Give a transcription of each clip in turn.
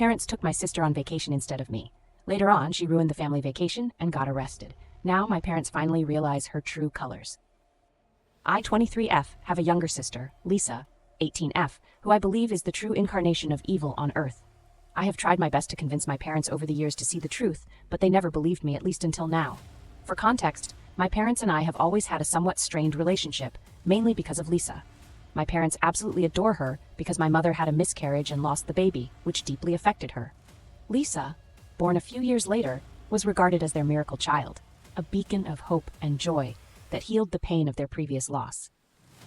parents took my sister on vacation instead of me. Later on, she ruined the family vacation and got arrested. Now my parents finally realize her true colors. I, 23F, have a younger sister, Lisa, 18F, who I believe is the true incarnation of evil on Earth. I have tried my best to convince my parents over the years to see the truth, but they never believed me, at least until now. For context, my parents and I have always had a somewhat strained relationship, mainly because of Lisa. My parents absolutely adore her because my mother had a miscarriage and lost the baby, which deeply affected her. Lisa, born a few years later, was regarded as their miracle child, a beacon of hope and joy that healed the pain of their previous loss.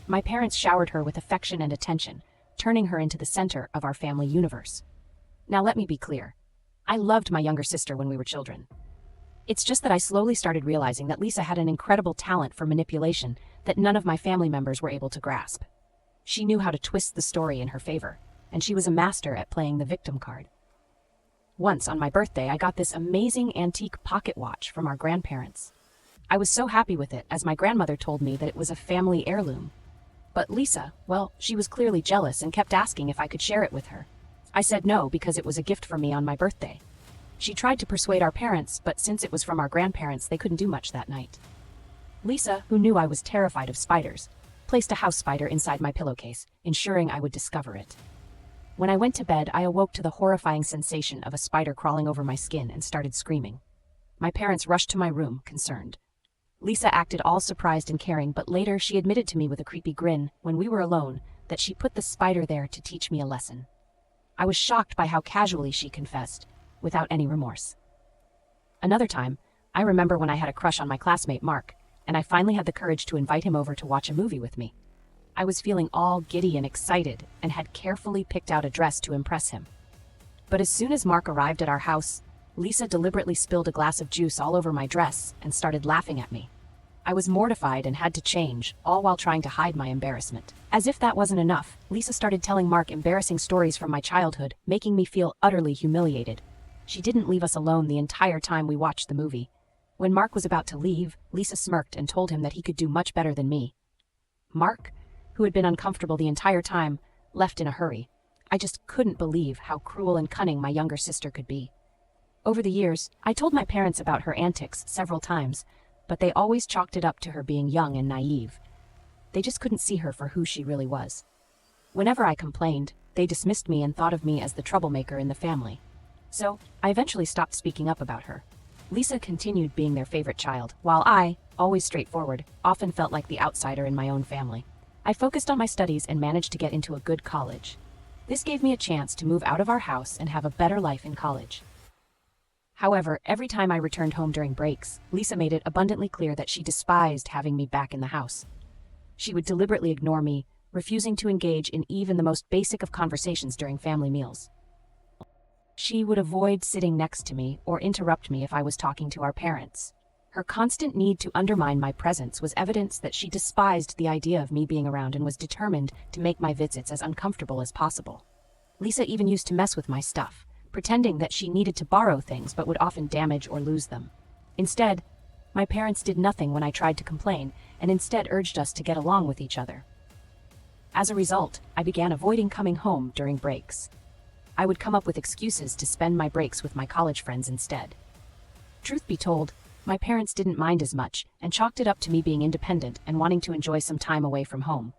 My parents showered her with affection and attention, turning her into the center of our family universe. Now let me be clear. I loved my younger sister when we were children. It's just that I slowly started realizing that Lisa had an incredible talent for manipulation that none of my family members were able to grasp. She knew how to twist the story in her favor, and she was a master at playing the victim card. Once on my birthday, I got this amazing antique pocket watch from our grandparents. I was so happy with it, as my grandmother told me that it was a family heirloom. But Lisa, well, she was clearly jealous and kept asking if I could share it with her. I said no because it was a gift for me on my birthday. She tried to persuade our parents, but since it was from our grandparents, they couldn't do much that night. Lisa, who knew I was terrified of spiders, placed a house spider inside my pillowcase, ensuring I would discover it. When I went to bed, I awoke to the horrifying sensation of a spider crawling over my skin and started screaming. My parents rushed to my room, concerned. Lisa acted all surprised and caring, but later she admitted to me with a creepy grin, when we were alone, that she put the spider there to teach me a lesson. I was shocked by how casually she confessed, without any remorse. Another time, I remember when I had a crush on my classmate Mark, and I finally had the courage to invite him over to watch a movie with me. I was feeling all giddy and excited and had carefully picked out a dress to impress him. But as soon as Mark arrived at our house, Lisa deliberately spilled a glass of juice all over my dress and started laughing at me. I was mortified and had to change, all while trying to hide my embarrassment. As if that wasn't enough, Lisa started telling Mark embarrassing stories from my childhood, making me feel utterly humiliated. She didn't leave us alone the entire time we watched the movie. When Mark was about to leave, Lisa smirked and told him that he could do much better than me. Mark, who had been uncomfortable the entire time, left in a hurry. I just couldn't believe how cruel and cunning my younger sister could be. Over the years, I told my parents about her antics several times, but they always chalked it up to her being young and naive. They just couldn't see her for who she really was. Whenever I complained, they dismissed me and thought of me as the troublemaker in the family. So, I eventually stopped speaking up about her. Lisa continued being their favorite child, while I, always straightforward, often felt like the outsider in my own family. I focused on my studies and managed to get into a good college. This gave me a chance to move out of our house and have a better life in college. However, every time I returned home during breaks, Lisa made it abundantly clear that she despised having me back in the house. She would deliberately ignore me, refusing to engage in even the most basic of conversations during family meals. She would avoid sitting next to me or interrupt me if I was talking to our parents. Her constant need to undermine my presence was evidence that she despised the idea of me being around and was determined to make my visits as uncomfortable as possible. Lisa even used to mess with my stuff, pretending that she needed to borrow things but would often damage or lose them. Instead, my parents did nothing when I tried to complain, and instead urged us to get along with each other. As a result, I began avoiding coming home during breaks. I would come up with excuses to spend my breaks with my college friends instead. Truth be told, my parents didn't mind as much and chalked it up to me being independent and wanting to enjoy some time away from home.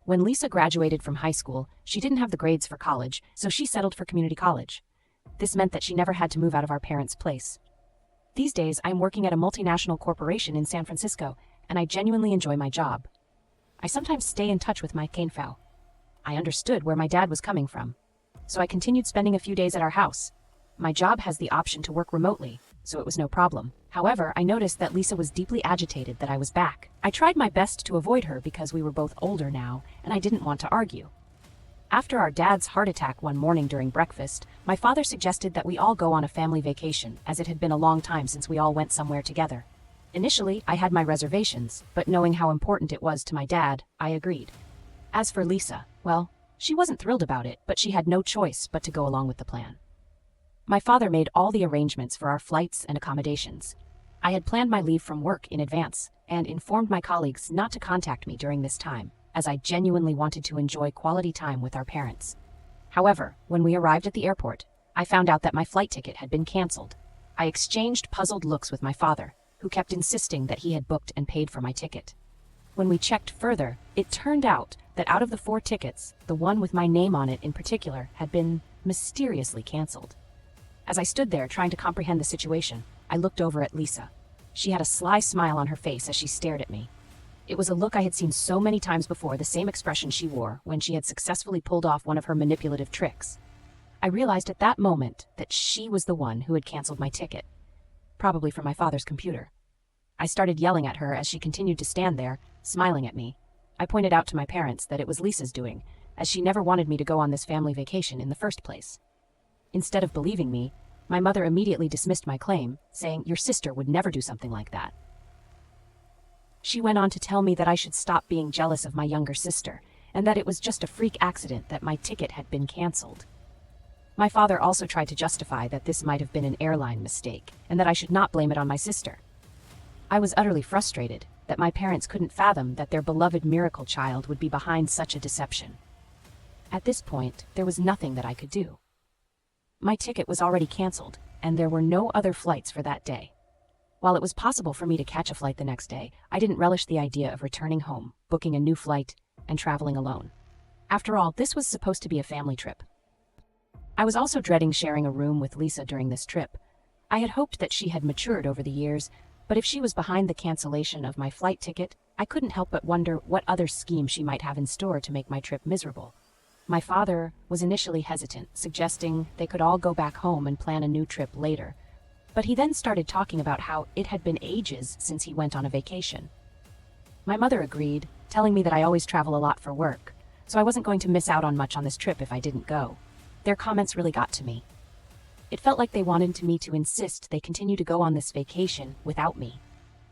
When Lisa graduated from high school, she didn't have the grades for college, so she settled for community college. This meant that she never had to move out of our parents' place. These days, I'm working at a multinational corporation in San Francisco, and I genuinely enjoy my job. I sometimes stay in touch with my Kainfao. I understood where my dad was coming from, so I continued spending a few days at our house. My job has the option to work remotely, so it was no problem. However, I noticed that Lisa was deeply agitated that I was back. I tried my best to avoid her because we were both older now, and I didn't want to argue. After our dad's heart attack one morning during breakfast, my father suggested that we all go on a family vacation, as it had been a long time since we all went somewhere together. Initially, I had my reservations, but knowing how important it was to my dad, I agreed. As for Lisa, well, she wasn't thrilled about it, but she had no choice but to go along with the plan. My father made all the arrangements for our flights and accommodations. I had planned my leave from work in advance and informed my colleagues not to contact me during this time, as I genuinely wanted to enjoy quality time with our parents. However, when we arrived at the airport, I found out that my flight ticket had been canceled. I exchanged puzzled looks with my father, who kept insisting that he had booked and paid for my ticket. When we checked further, it turned out that out of the 4 tickets, the one with my name on it in particular had been mysteriously canceled. As I stood there trying to comprehend the situation, I looked over at Lisa. She had a sly smile on her face as she stared at me. It was a look I had seen so many times before, the same expression she wore when she had successfully pulled off one of her manipulative tricks. I realized at that moment that she was the one who had canceled my ticket, probably from my father's computer. I started yelling at her as she continued to stand there, smiling at me. I pointed out to my parents that it was Lisa's doing, as she never wanted me to go on this family vacation in the first place. Instead of believing me, my mother immediately dismissed my claim, saying your sister would never do something like that. She went on to tell me that I should stop being jealous of my younger sister, and that it was just a freak accident that my ticket had been canceled. My father also tried to justify that this might have been an airline mistake, and that I should not blame it on my sister. I was utterly frustrated that my parents couldn't fathom that their beloved miracle child would be behind such a deception. At this point, there was nothing that I could do. My ticket was already canceled, and there were no other flights for that day. While it was possible for me to catch a flight the next day, I didn't relish the idea of returning home, booking a new flight, and traveling alone. After all, this was supposed to be a family trip. I was also dreading sharing a room with Lisa during this trip. I had hoped that she had matured over the years, but if she was behind the cancellation of my flight ticket, I couldn't help but wonder what other scheme she might have in store to make my trip miserable. My father was initially hesitant, suggesting they could all go back home and plan a new trip later. But he then started talking about how it had been ages since he went on a vacation. My mother agreed, telling me that I always travel a lot for work, so I wasn't going to miss out on much on this trip if I didn't go. Their comments really got to me. It felt like they wanted me to insist they continue to go on this vacation without me.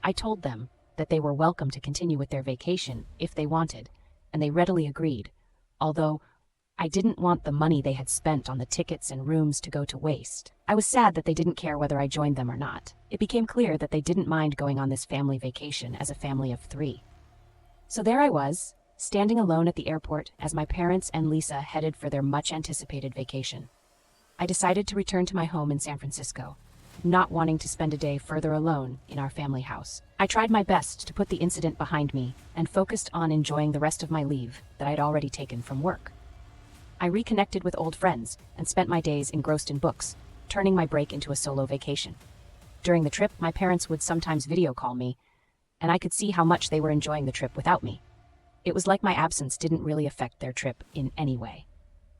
I told them that they were welcome to continue with their vacation if they wanted, and they readily agreed, although I didn't want the money they had spent on the tickets and rooms to go to waste. I was sad that they didn't care whether I joined them or not. It became clear that they didn't mind going on this family vacation as a family of 3. So there I was, standing alone at the airport as my parents and Lisa headed for their much-anticipated vacation. I decided to return to my home in San Francisco, not wanting to spend a day further alone in our family house. I tried my best to put the incident behind me and focused on enjoying the rest of my leave that I'd already taken from work. I reconnected with old friends and spent my days engrossed in books, turning my break into a solo vacation. During the trip, my parents would sometimes video call me, and I could see how much they were enjoying the trip without me. It was like my absence didn't really affect their trip in any way.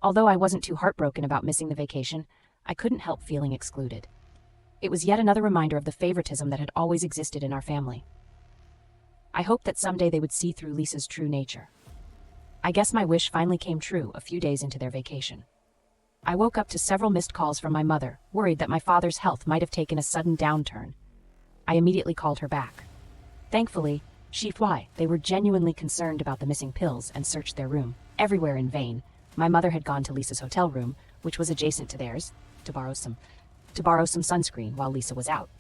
Although I wasn't too heartbroken about missing the vacation, I couldn't help feeling excluded. It was yet another reminder of the favoritism that had always existed in our family. I hoped that someday they would see through Lisa's true nature. I guess my wish finally came true a few days into their vacation. I woke up to several missed calls from my mother, worried that my father's health might have taken a sudden downturn. I immediately called her back. Thankfully, they were genuinely concerned about the missing pills and searched their room, everywhere in vain. My mother had gone to Lisa's hotel room, which was adjacent to theirs, to borrow some sunscreen while Lisa was out.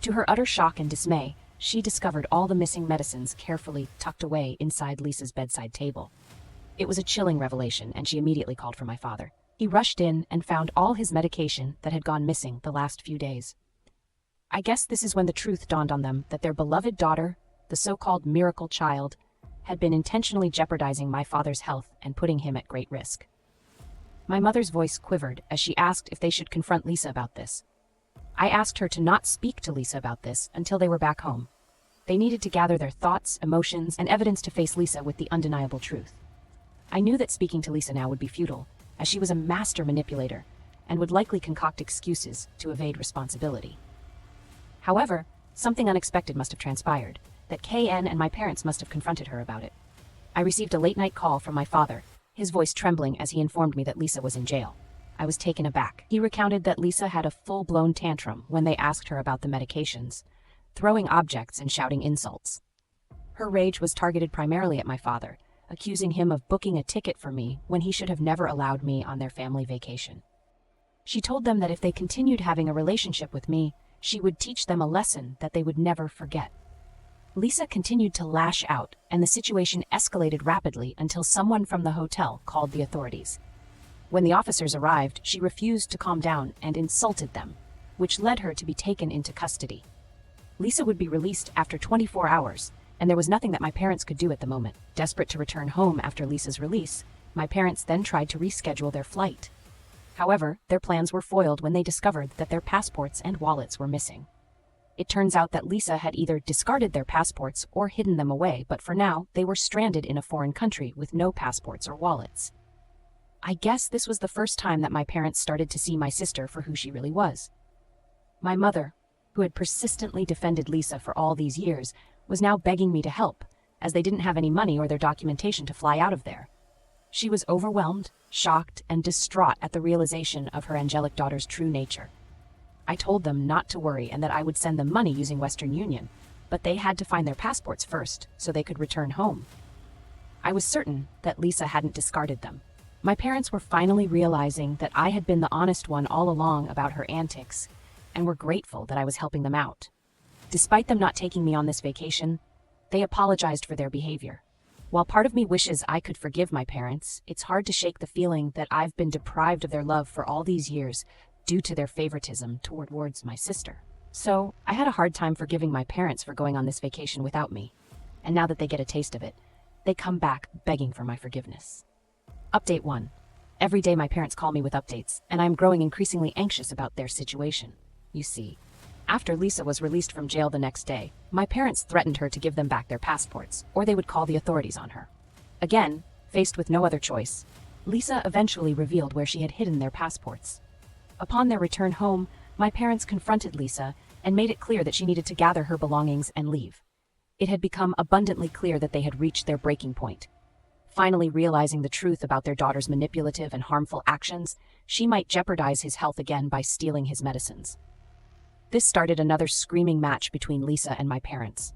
To her utter shock and dismay, she discovered all the missing medicines carefully tucked away inside Lisa's bedside table. It was a chilling revelation, and she immediately called for my father. He rushed in and found all his medication that had gone missing the last few days. I guess this is when the truth dawned on them that their beloved daughter, the so-called miracle child, had been intentionally jeopardizing my father's health and putting him at great risk. My mother's voice quivered as she asked if they should confront Lisa about this. I asked her to not speak to Lisa about this until they were back home. They needed to gather their thoughts, emotions, and evidence to face Lisa with the undeniable truth. I knew that speaking to Lisa now would be futile, as she was a master manipulator and would likely concoct excuses to evade responsibility. However, something unexpected must have transpired, that KN and my parents must have confronted her about it. I received a late-night call from my father, his voice trembling as he informed me that Lisa was in jail. I was taken aback. He recounted that Lisa had a full-blown tantrum when they asked her about the medications, throwing objects and shouting insults. Her rage was targeted primarily at my father, accusing him of booking a ticket for me when he should have never allowed me on their family vacation. She told them that if they continued having a relationship with me, she would teach them a lesson that they would never forget. Lisa continued to lash out, and the situation escalated rapidly until someone from the hotel called the authorities. When the officers arrived, she refused to calm down and insulted them, which led her to be taken into custody. Lisa would be released after 24 hours, and there was nothing that my parents could do at the moment. Desperate to return home after Lisa's release, my parents then tried to reschedule their flight. However, their plans were foiled when they discovered that their passports and wallets were missing. It turns out that Lisa had either discarded their passports or hidden them away, but for now, they were stranded in a foreign country with no passports or wallets. I guess this was the first time that my parents started to see my sister for who she really was. My mother, who had persistently defended Lisa for all these years, was now begging me to help, as they didn't have any money or their documentation to fly out of there. She was overwhelmed, shocked, and distraught at the realization of her angelic daughter's true nature. I told them not to worry and that I would send them money using Western Union, but they had to find their passports first so they could return home. I was certain that Lisa hadn't discarded them. My parents were finally realizing that I had been the honest one all along about her antics, and were grateful that I was helping them out. Despite them not taking me on this vacation, they apologized for their behavior. While part of me wishes I could forgive my parents, it's hard to shake the feeling that I've been deprived of their love for all these years due to their favoritism towards my sister. So, I had a hard time forgiving my parents for going on this vacation without me, and now that they get a taste of it, they come back begging for my forgiveness. Update 1. Every day my parents call me with updates, and I'm growing increasingly anxious about their situation. You see, after Lisa was released from jail the next day, my parents threatened her to give them back their passports, or they would call the authorities on her. Again, faced with no other choice, Lisa eventually revealed where she had hidden their passports. Upon their return home, my parents confronted Lisa and made it clear that she needed to gather her belongings and leave. It had become abundantly clear that they had reached their breaking point. Finally realizing the truth about their daughter's manipulative and harmful actions, she might jeopardize his health again by stealing his medicines. This started another screaming match between Lisa and my parents.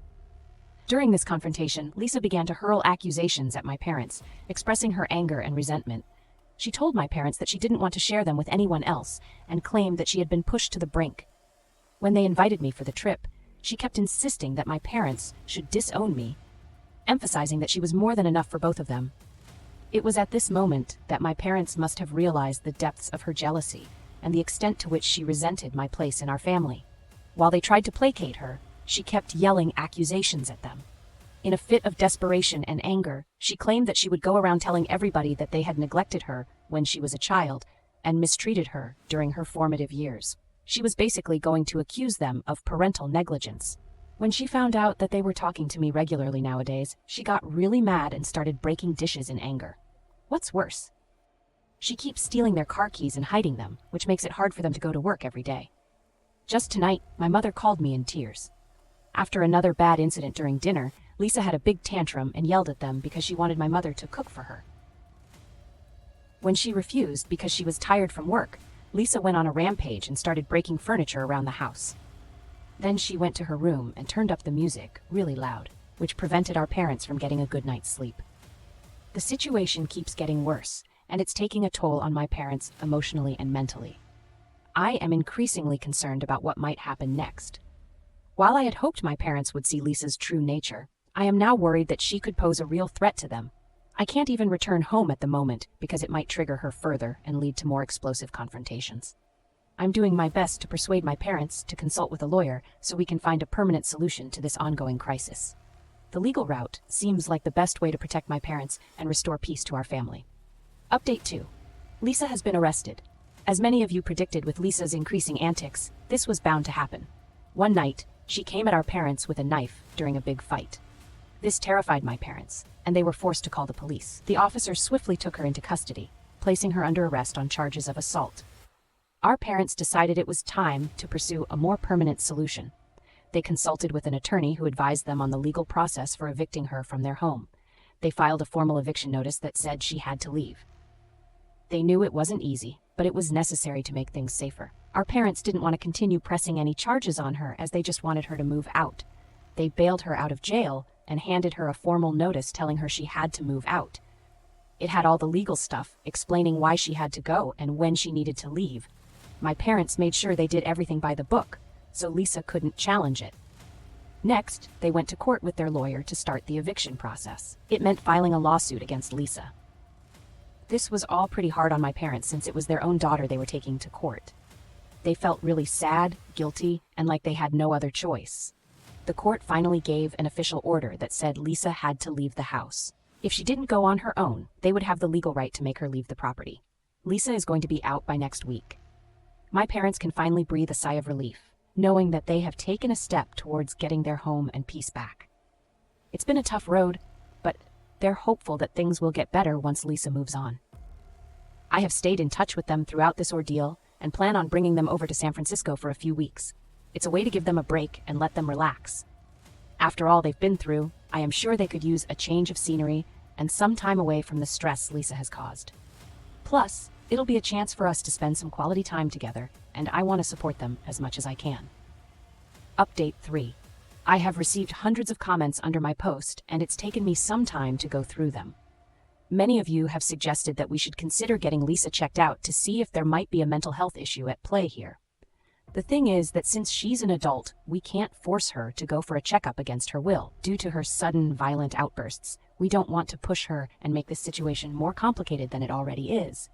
During this confrontation, Lisa began to hurl accusations at my parents, expressing her anger and resentment. She told my parents that she didn't want to share them with anyone else, and claimed that she had been pushed to the brink. When they invited me for the trip, she kept insisting that my parents should disown me, emphasizing that she was more than enough for both of them. It was at this moment that my parents must have realized the depths of her jealousy and the extent to which she resented my place in our family. While they tried to placate her, she kept yelling accusations at them. In a fit of desperation and anger, she claimed that she would go around telling everybody that they had neglected her when she was a child and mistreated her during her formative years. She was basically going to accuse them of parental negligence. When she found out that they were talking to me regularly nowadays, she got really mad and started breaking dishes in anger. What's worse? She keeps stealing their car keys and hiding them, which makes it hard for them to go to work every day. Just tonight, my mother called me in tears. After another bad incident during dinner, Lisa had a big tantrum and yelled at them because she wanted my mother to cook for her. When she refused because she was tired from work, Lisa went on a rampage and started breaking furniture around the house. Then she went to her room and turned up the music really loud, which prevented our parents from getting a good night's sleep. The situation keeps getting worse, and it's taking a toll on my parents emotionally and mentally. I am increasingly concerned about what might happen next. While I had hoped my parents would see Lisa's true nature, I am now worried that she could pose a real threat to them. I can't even return home at the moment because it might trigger her further and lead to more explosive confrontations. I'm doing my best to persuade my parents to consult with a lawyer so we can find a permanent solution to this ongoing crisis. The legal route seems like the best way to protect my parents and restore peace to our family. Update 2. Lisa has been arrested. As many of you predicted with Lisa's increasing antics, this was bound to happen. One night, she came at our parents with a knife during a big fight. This terrified my parents, and they were forced to call the police. The officers swiftly took her into custody, placing her under arrest on charges of assault. Our parents decided it was time to pursue a more permanent solution. They consulted with an attorney who advised them on the legal process for evicting her from their home. They filed a formal eviction notice that said she had to leave. They knew it wasn't easy, but it was necessary to make things safer. Our parents didn't want to continue pressing any charges on her as they just wanted her to move out. They bailed her out of jail and handed her a formal notice telling her she had to move out. It had all the legal stuff, explaining why she had to go and when she needed to leave. My parents made sure they did everything by the book, so Lisa couldn't challenge it. Next, they went to court with their lawyer to start the eviction process. It meant filing a lawsuit against Lisa. This was all pretty hard on my parents since it was their own daughter they were taking to court. They felt really sad, guilty, and like they had no other choice. The court finally gave an official order that said Lisa had to leave the house. If she didn't go on her own, they would have the legal right to make her leave the property. Lisa is going to be out by next week. My parents can finally breathe a sigh of relief, knowing that they have taken a step towards getting their home and peace back. It's been a tough road, but they're hopeful that things will get better once Lisa moves on. I have stayed in touch with them throughout this ordeal and plan on bringing them over to San Francisco for a few weeks. It's a way to give them a break and let them relax. After all they've been through, I am sure they could use a change of scenery and some time away from the stress Lisa has caused. Plus, it'll be a chance for us to spend some quality time together, and I want to support them as much as I can. Update 3. I have received hundreds of comments under my post, and it's taken me some time to go through them. Many of you have suggested that we should consider getting Lisa checked out to see if there might be a mental health issue at play here. The thing is that since she's an adult, we can't force her to go for a checkup against her will. Due to her sudden, violent outbursts, we don't want to push her and make this situation more complicated than it already is.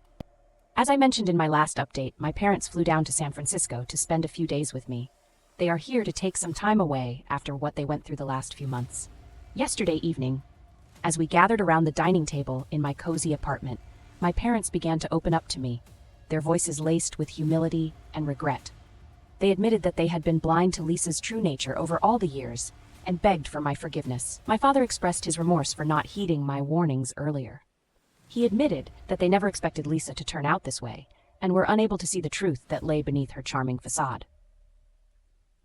As I mentioned in my last update, my parents flew down to San Francisco to spend a few days with me. They are here to take some time away after what they went through the last few months. Yesterday evening, as we gathered around the dining table in my cozy apartment, my parents began to open up to me, their voices laced with humility and regret. They admitted that they had been blind to Lisa's true nature over all the years and begged for my forgiveness. My father expressed his remorse for not heeding my warnings earlier. He admitted that they never expected Lisa to turn out this way and were unable to see the truth that lay beneath her charming facade.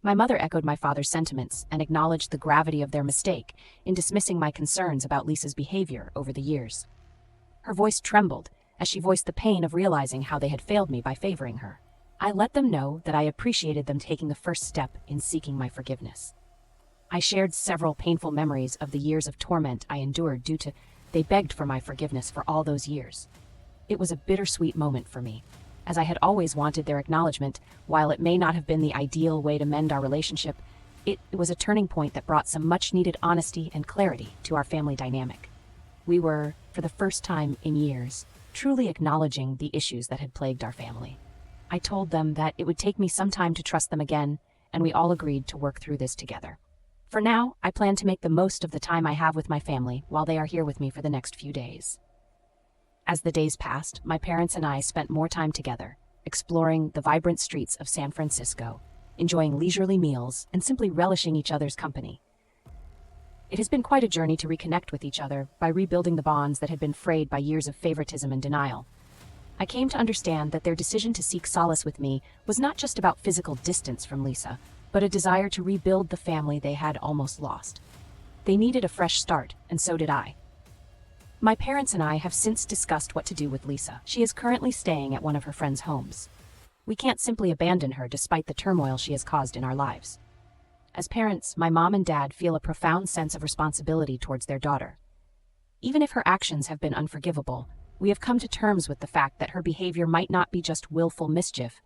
My mother echoed my father's sentiments and acknowledged the gravity of their mistake in dismissing my concerns about Lisa's behavior over the years. Her voice trembled as she voiced the pain of realizing how they had failed me by favoring her. I let them know that I appreciated them taking the first step in seeking my forgiveness. I shared several painful memories of the years of torment I endured due to they begged for my forgiveness for all those years. It was a bittersweet moment for me, as I had always wanted their acknowledgement. While it may not have been the ideal way to mend our relationship, it was a turning point that brought some much-needed honesty and clarity to our family dynamic. We were, for the first time in years, truly acknowledging the issues that had plagued our family. I told them that it would take me some time to trust them again, and we all agreed to work through this together. For now, I plan to make the most of the time I have with my family while they are here with me for the next few days. As the days passed, my parents and I spent more time together, exploring the vibrant streets of San Francisco, enjoying leisurely meals, and simply relishing each other's company. It has been quite a journey to reconnect with each other by rebuilding the bonds that had been frayed by years of favoritism and denial. I came to understand that their decision to seek solace with me was not just about physical distance from Lisa, but a desire to rebuild the family they had almost lost. They needed a fresh start, and so did I. My parents and I have since discussed what to do with Lisa. She is currently staying at one of her friends' homes. We can't simply abandon her despite the turmoil she has caused in our lives. As parents, my mom and dad feel a profound sense of responsibility towards their daughter. Even if her actions have been unforgivable, we have come to terms with the fact that her behavior might not be just willful mischief,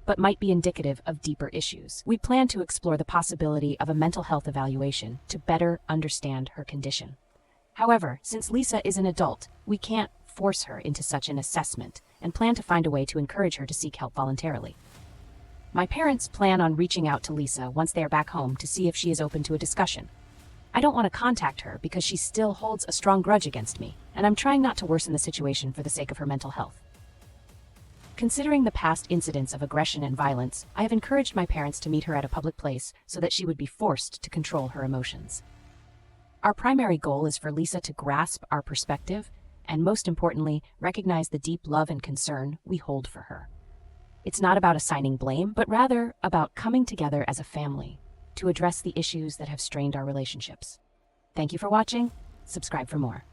but might be indicative of deeper issues. We plan to explore the possibility of a mental health evaluation to better understand her condition. However, since Lisa is an adult, we can't force her into such an assessment and plan to find a way to encourage her to seek help voluntarily. My parents plan on reaching out to Lisa once they are back home to see if she is open to a discussion. I don't want to contact her because she still holds a strong grudge against me, and I'm trying not to worsen the situation for the sake of her mental health. Considering the past incidents of aggression and violence, I have encouraged my parents to meet her at a public place so that she would be forced to control her emotions. Our primary goal is for Lisa to grasp our perspective and, most importantly, recognize the deep love and concern we hold for her. It's not about assigning blame, but rather about coming together as a family to address the issues that have strained our relationships. Thank you for watching. Subscribe for more.